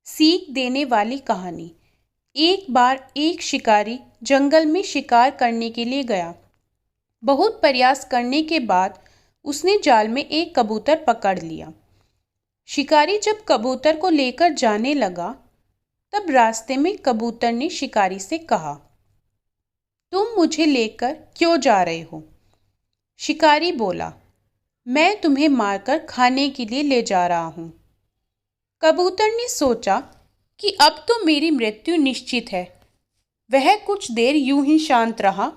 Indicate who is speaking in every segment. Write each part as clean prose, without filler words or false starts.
Speaker 1: सीख देने वाली कहानी। एक बार एक शिकारी जंगल में शिकार करने के लिए गया। बहुत प्रयास करने के बाद उसने जाल में एक कबूतर पकड़ लिया। शिकारी जब कबूतर को लेकर जाने लगा, तब रास्ते में कबूतर ने शिकारी से कहा, तुम मुझे लेकर क्यों जा रहे हो? शिकारी बोला, मैं तुम्हें मारकर खाने के लिए ले जा रहा हूँ। कबूतर ने सोचा कि अब तो मेरी मृत्यु निश्चित है। वह कुछ देर यूं ही शांत रहा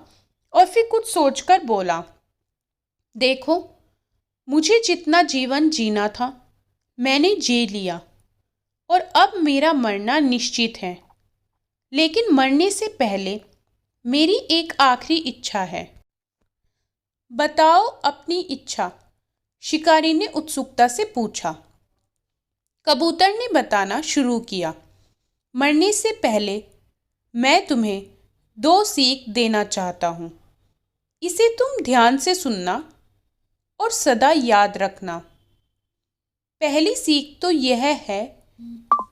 Speaker 1: और फिर कुछ सोचकर बोला, देखो, मुझे जितना जीवन जीना था मैंने जी लिया और अब मेरा मरना निश्चित है। लेकिन मरने से पहले मेरी एक आखिरी इच्छा है। बताओ अपनी इच्छा, शिकारी ने उत्सुकता से पूछा। कबूतर ने बताना शुरू किया, मरने से पहले मैं तुम्हें 2 सीख देना चाहता हूँ। इसे तुम ध्यान से सुनना और सदा याद रखना। पहली सीख तो यह है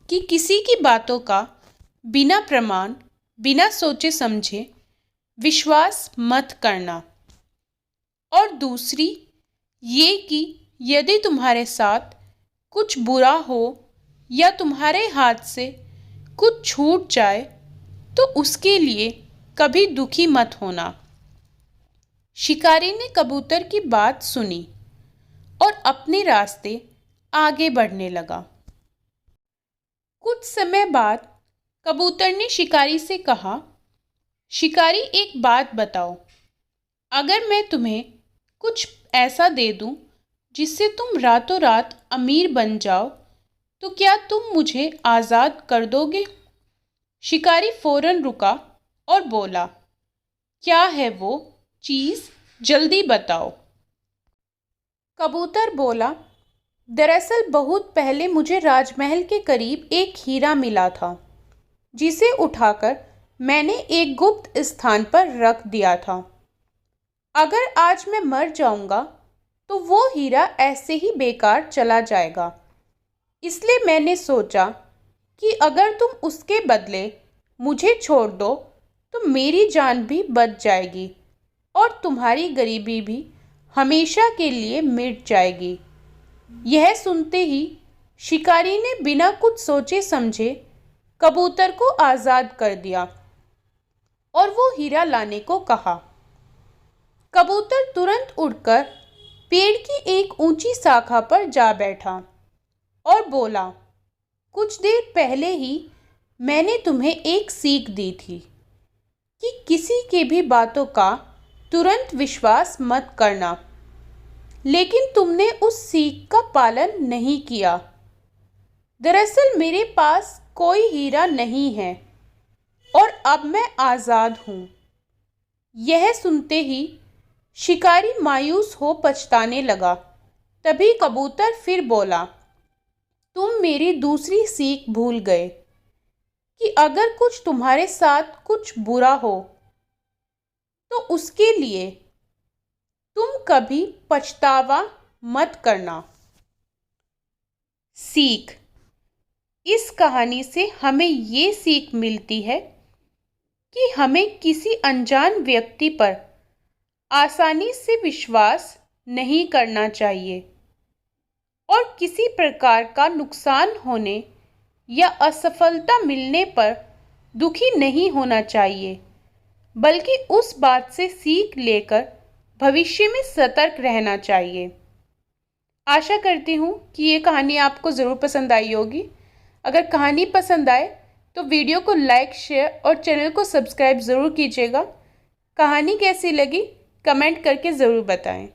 Speaker 1: कि किसी की बातों का बिना प्रमाण, बिना सोचे समझे विश्वास मत करना। और दूसरी ये कि यदि तुम्हारे साथ कुछ बुरा हो या तुम्हारे हाथ से कुछ छूट जाए तो उसके लिए कभी दुखी मत होना। शिकारी ने कबूतर की बात सुनी और अपने रास्ते आगे बढ़ने लगा। कुछ समय बाद कबूतर ने शिकारी से कहा, शिकारी, एक बात बताओ, अगर मैं तुम्हें कुछ ऐसा दे दूं जिससे तुम रातों रात अमीर बन जाओ तो क्या तुम मुझे आज़ाद कर दोगे? शिकारी फौरन रुका और बोला, क्या है वो चीज़, जल्दी बताओ। कबूतर बोला, दरअसल बहुत पहले मुझे राजमहल के करीब एक हीरा मिला था, जिसे उठाकर मैंने एक गुप्त स्थान पर रख दिया था। अगर आज मैं मर जाऊंगा तो वो हीरा ऐसे ही बेकार चला जाएगा। इसलिए मैंने सोचा कि अगर तुम उसके बदले मुझे छोड़ दो तो मेरी जान भी बच जाएगी और तुम्हारी गरीबी भी हमेशा के लिए मिट जाएगी। यह सुनते ही शिकारी ने बिना कुछ सोचे समझे कबूतर को आज़ाद कर दिया और वो हीरा लाने को कहा। कबूतर तुरंत उड़कर पेड़ की एक ऊंची शाखा पर जा बैठा और बोला, कुछ देर पहले ही मैंने तुम्हें एक सीख दी थी कि किसी के भी बातों का तुरंत विश्वास मत करना, लेकिन तुमने उस सीख का पालन नहीं किया। दरअसल मेरे पास कोई हीरा नहीं है और अब मैं आज़ाद हूँ। यह सुनते ही शिकारी मायूस हो पछताने लगा। तभी कबूतर फिर बोला, तुम मेरी दूसरी सीख भूल गए कि अगर कुछ तुम्हारे साथ कुछ बुरा हो तो उसके लिए तुम कभी पछतावा मत करना। सीख। इस कहानी से हमें ये सीख मिलती है कि हमें किसी अनजान व्यक्ति पर आसानी से विश्वास नहीं करना चाहिए और किसी प्रकार का नुकसान होने या असफलता मिलने पर दुखी नहीं होना चाहिए, बल्कि उस बात से सीख लेकर भविष्य में सतर्क रहना चाहिए। आशा करती हूँ कि ये कहानी आपको ज़रूर पसंद आई होगी। अगर कहानी पसंद आए तो वीडियो को लाइक, शेयर और चैनल को सब्सक्राइब ज़रूर कीजिएगा। कहानी कैसी लगी कमेंट करके ज़रूर बताएं।